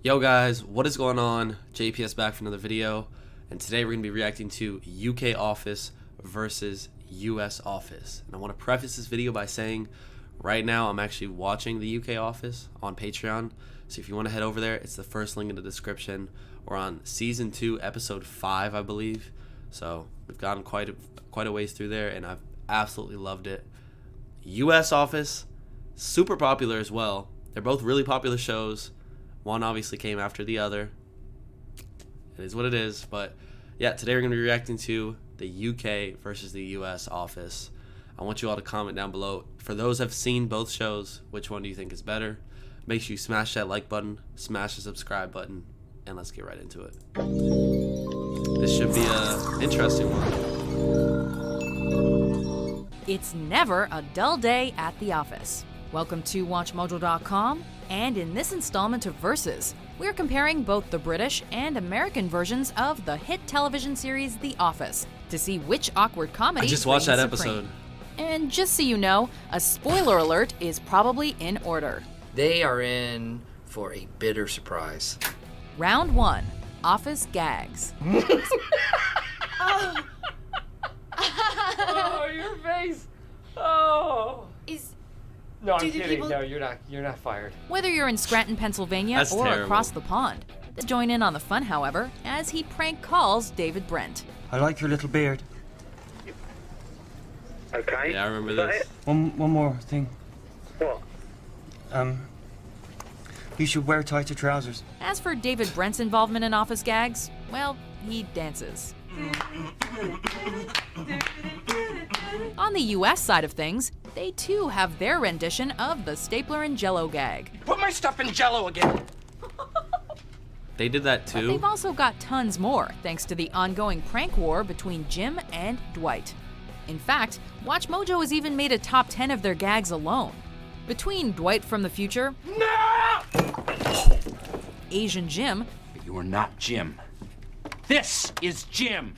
Yo guys, what is going on? JPS back for another video, and today we're going to be reacting to UK Office versus US Office. And I want to preface this video by saying right now I'm actually watching the UK Office on Patreon, so if you want to head over there, it's the first link in the description. We're on Season 2, Episode 5, I believe, so we've gotten quite a ways through there, and I've absolutely loved it. US Office, super popular as well. They're both really popular shows. One obviously came after the other. It is what it is. But yeah, today we're going to be reacting to the UK versus the US Office. I want you all to comment down below. For those that have seen both shows, which one do you think is better? Make sure you smash that like button, smash the subscribe button, and let's get right into it. This should be an interesting one. It's never a dull day at the office. Welcome to WatchMojo.com, and in this installment of Versus, we're comparing both the British and American versions of the hit television series The Office to see which awkward comedy I just watched that reigns supreme. episode. And just so you know, a spoiler alert is probably in order. They are in for a bitter surprise. Round 1, Office Gags. Oh, your face! Oh. No, I'm kidding. No, you're not fired. Whether you're in Scranton, Pennsylvania That's or terrible. across the pond. Join in on the fun, however, as he prank calls David Brent. I like your little beard. Okay. Yeah, I remember Is that this. it? One more thing. What? You should wear tighter trousers. As for David Brent's involvement in Office Gags, well, he dances. On the US side of things, they too have their rendition of the stapler and jello gag. Put my stuff in jello again. They did that But too. they've also got tons more, thanks to the ongoing prank war between Jim and Dwight. In fact, WatchMojo has even made a top 10 of their gags alone. Between Dwight from the future, Asian Jim, You are not Jim. This is Jim.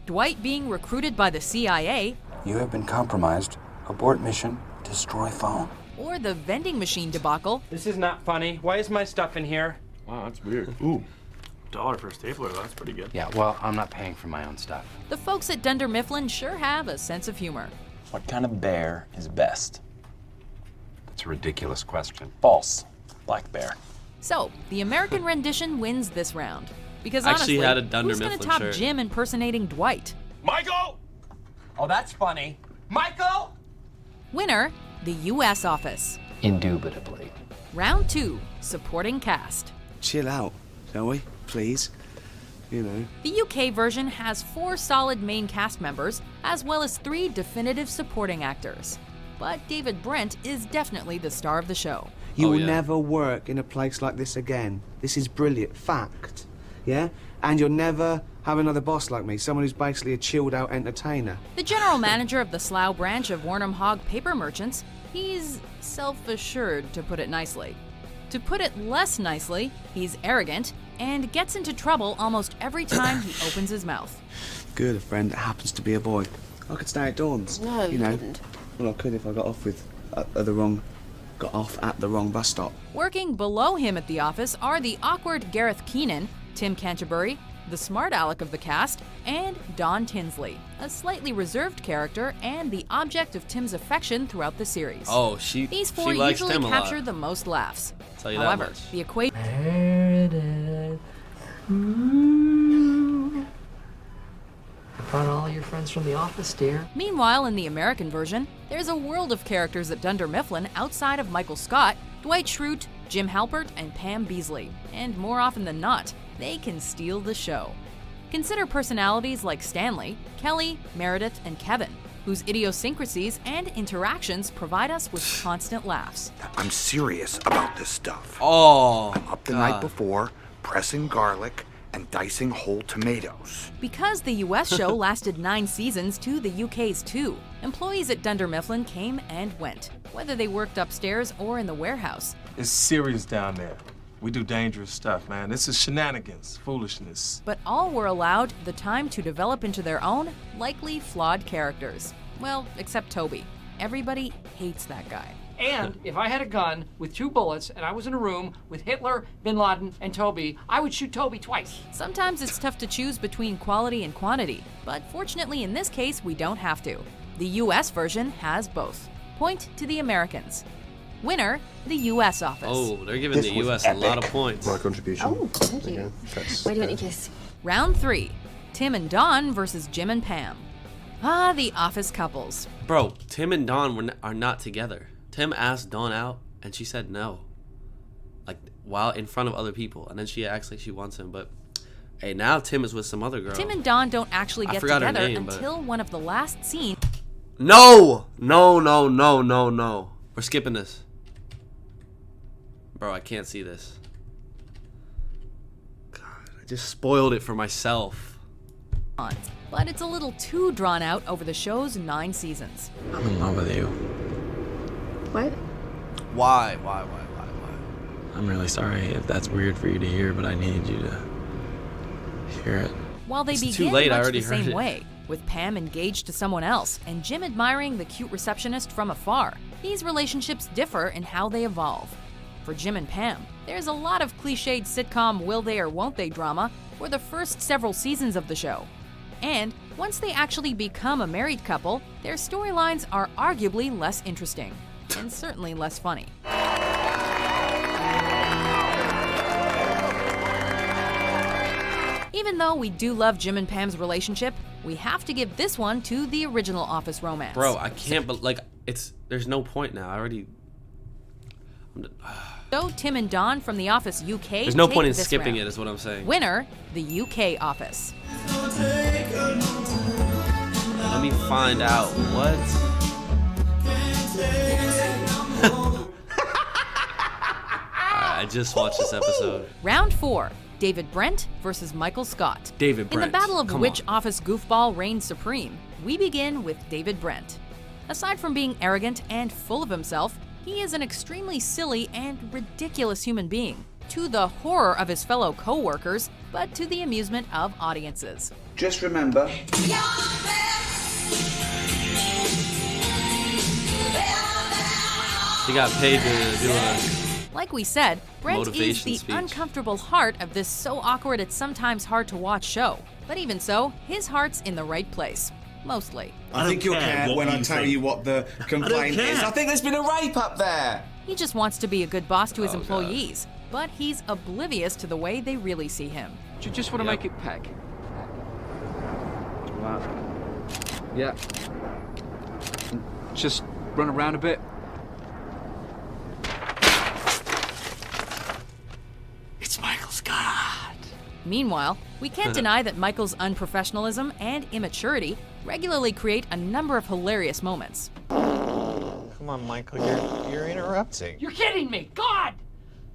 Dwight being recruited by the CIA, You have been compromised. Abort mission. Destroy phone. or the vending machine debacle, This is not funny. Why is my stuff in here? Wow, that's weird. Ooh, $1 for a stapler, that's pretty good. Yeah, well, I'm not paying for my own stuff. the folks at Dunder Mifflin sure have a sense of humor. What kind of bear is best? That's a ridiculous question. False. Black bear. So, the American rendition wins this round. Because I actually honestly, had a Dunder who's gonna Mifflin top shirt. Jim impersonating Dwight? Michael! Oh, that's funny. Michael! Winner, the US Office. Indubitably. Round 2, supporting cast. Chill out, shall we? Please. You know. The UK version has 4 solid main cast members, as well as 3 definitive supporting actors. But David Brent is definitely the star of the show. You Oh, will yeah. never work in a place like this again. This is brilliant. Fact. Yeah? And you'll never have another boss like me, someone who's basically a chilled out entertainer. The general manager of the Slough branch of Warnham Hogg Paper Merchants, he's self-assured, to put it nicely. To put it less nicely, he's arrogant and gets into trouble almost every time he opens his mouth. Good, a friend that happens to be a boy. I could stay at Dawn's. No, you couldn't. Well, I could if I got off at the wrong bus stop. Working below him at the office are the awkward Gareth Keenan, Tim Canterbury, the smart aleck of the cast, and Don Tinsley, a slightly reserved character and the object of Tim's affection throughout the series. Oh, These 4 she likes usually Tim a lot. capture the most laughs. Tell you that However, much. the equation Brought all your friends from the office, dear. Meanwhile, in the American version, there's a world of characters at Dunder Mifflin outside of Michael Scott, Dwight Schrute, Jim Halpert, and Pam Beasley. And more often than not, they can steal the show. Consider personalities like Stanley, Kelly, Meredith, and Kevin, whose idiosyncrasies and interactions provide us with constant laughs. I'm serious about this stuff. Oh, Up the night before, pressing garlic and dicing whole tomatoes. Because the US show lasted 9 seasons to the UK's 2, employees at Dunder Mifflin came and went, whether they worked upstairs or in the warehouse. It's serious down there. We do dangerous stuff, man. This is shenanigans, foolishness. But all were allowed the time to develop into their own, likely flawed characters. Well, except Toby. Everybody hates that guy. And if I had a gun with 2 bullets and I was in a room with Hitler, Bin Laden, and Toby, I would shoot Toby twice. Sometimes it's tough to choose between quality and quantity, but fortunately in this case, we don't have to. The US version has both. Point to the Americans. Winner, the US office. Oh, they're giving the US a lot of points. My contribution. Oh, thank you. Why do you want your kiss? Round 3, Tim and Dawn versus Jim and Pam. Ah, the office couples. Bro, Tim and Dawn are not together. Tim asked Dawn out, and she said no. Like, while in front of other people. And then she acts like she wants him, but... Hey, now Tim is with some other girl. Tim and Dawn don't actually get together name, until one of the last scenes. No! No, no, no, no, no. We're skipping this. Bro, I can't see this. God, I just spoiled it for myself. But it's a little too drawn out over the show's 9 seasons. I'm in love with you. What? Why? I'm really sorry if that's weird for you to hear, but I needed you to hear it. While they It's begin too late, I much already the heard same it. way, with Pam engaged to someone else and Jim admiring the cute receptionist from afar, these relationships differ in how they evolve. For Jim and Pam, there's a lot of cliched sitcom will they or won't they drama for the first several seasons of the show. And once they actually become a married couple, their storylines are arguably less interesting, and certainly less funny. Even though we do love Jim and Pam's relationship, we have to give this one to the original Office romance. Bro, I can't, but like, there's no point now. I already... So Tim and Dawn from The Office UK There's no take point in this skipping round. it, is what I'm saying. Winner, the UK Office. Let me find out. What? I just watched this episode. Round 4, David Brent versus Michael Scott. David Brent. In the battle of Come which on. Office goofball reigns supreme, we begin with David Brent. Aside from being arrogant and full of himself, he is an extremely silly and ridiculous human being, to the horror of his fellow co-workers, but to the amusement of audiences. Just remember... He got paid to do a... Like we said, Brent is Motivation the speech. uncomfortable heart of this so awkward it's sometimes hard to watch show. But even so, his heart's in the right place. Mostly. I think you'll care when I tell you what the complaint is. I think there's been a rape up there. He just wants to be a good boss to his employees, but he's oblivious to the way they really see him. You just want to make it peg. Wow. Yeah. Just run around a bit. It's Michael Scott. Meanwhile, we can't deny that Michael's unprofessionalism and immaturity regularly create a number of hilarious moments. Come on, Michael, you're interrupting. You're kidding me! God!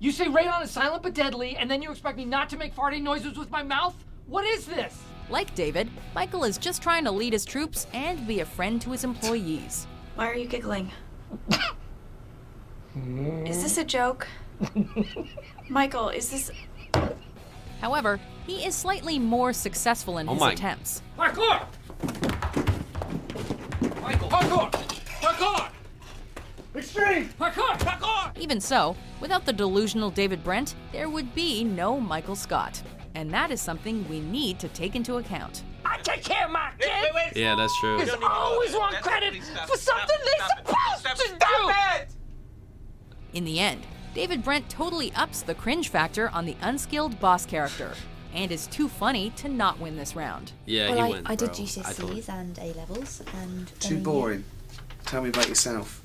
You say radon is silent but deadly, and then you expect me not to make farting noises with my mouth? What is this? Like David, Michael is just trying to lead his troops and be a friend to his employees. Why are you giggling? Is this a joke? Michael, is this... However, he is slightly more successful in his attempts. Parkour! Michael, parkour! Parkour! Extreme! Parkour! Parkour! Even so, without the delusional David Brent, there would be no Michael Scott. And that is something we need to take into account. I take care of my kids! Yeah, that's true. Kids always want credit for something they're supposed to do! In the end, David Brent totally ups the cringe factor on the unskilled boss character, and is too funny to not win this round. Yeah, well, he wins, I did bro. GCSEs and A-levels, and... Too boring. Tell me about yourself.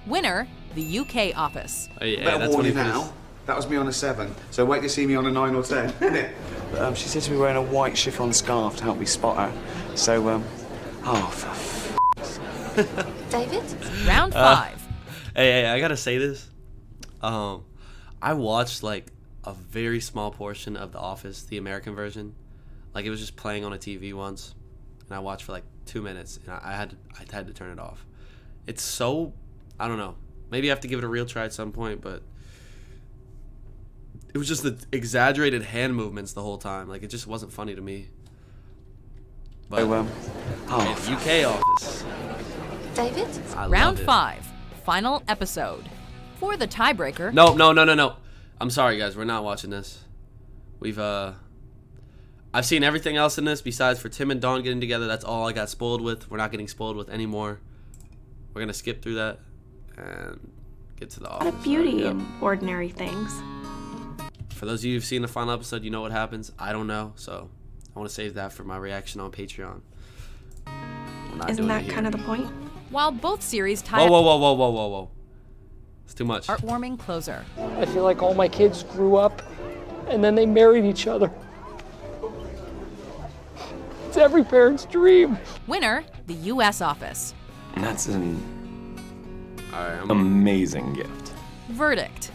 Winner, the UK Office. Oh, yeah, Better that's warn what you he now. That was me on a 7, so wait to see me on a 9 or 10, isn't it? She said to be wearing a white chiffon scarf to help me spot her. So, oh, for David? Round 5. Hey, I gotta say this. I watched like a very small portion of The Office, the American version. Like it was just playing on a TV once, and I watched for like 2 minutes, and I had to turn it off. It's so, I don't know. Maybe I have to give it a real try at some point, but it was just the exaggerated hand movements the whole time. Like it just wasn't funny to me. But UK Office. David? I love Round it. 5. final episode. For the tiebreaker... No. I'm sorry, guys. We're not watching this. I've seen everything else in this besides for Tim and Dawn getting together. That's all I got spoiled with. We're not getting spoiled with anymore. We're going to skip through that and get to the office. A beauty in ordinary things. For those of you who've seen the final episode, you know what happens. I don't know, so I want to save that for my reaction on Patreon. Isn't that kind of the point? While both series tie Whoa. It's too much. Heartwarming closer. I feel like all my kids grew up and then they married each other. It's every parent's dream. Winner, the U.S. Office. And that's an amazing gift. Verdict.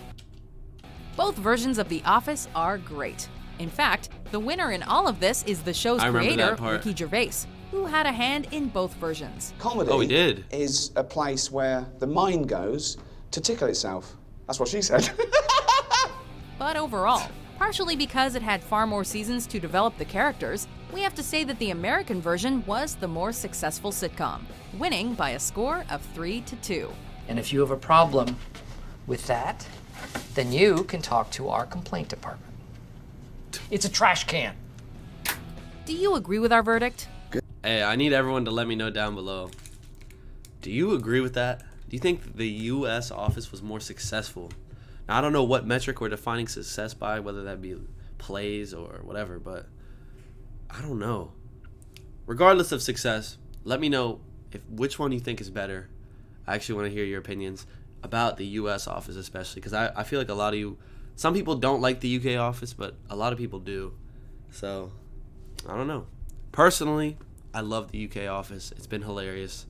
Both versions of The Office are great. In fact, the winner in all of this is the show's creator, Ricky Gervais, who had a hand in both versions. Comedy is a place where the mind goes to tickle itself. That's what she said. But overall, partially because it had far more seasons to develop the characters, we have to say that the American version was the more successful sitcom, winning by a score of 3-2. And if you have a problem with that, then you can talk to our complaint department. It's a trash can. Do you agree with our verdict? Hey, I need everyone to let me know down below. Do you agree with that? Do you think the U.S. Office was more successful? Now, I don't know what metric we're defining success by, whether that be plays or whatever, but I don't know. Regardless of success, let me know which one you think is better. I actually want to hear your opinions about the U.S. Office especially, because I feel like a lot of you, some people don't like the UK Office, but a lot of people do. So, I don't know. Personally, I love the UK Office. It's been hilarious.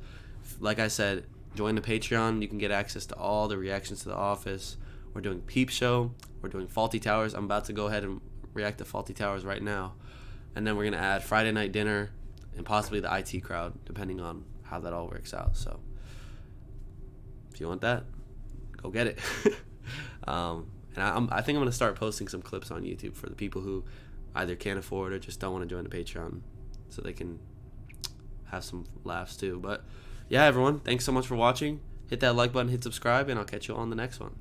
Like I said, join the Patreon. You can get access to all the reactions to The Office. We're doing Peep Show. We're doing Faulty Towers. I'm about to go ahead and react to Faulty Towers right now. And then we're going to add Friday Night Dinner and possibly the IT crowd, depending on how that all works out. So, if you want that, go get it. And I think I'm going to start posting some clips on YouTube for the people who either can't afford or just don't want to join the Patreon so they can have some laughs too. But yeah, everyone, thanks so much for watching. Hit that like button, hit subscribe, and I'll catch you on the next one.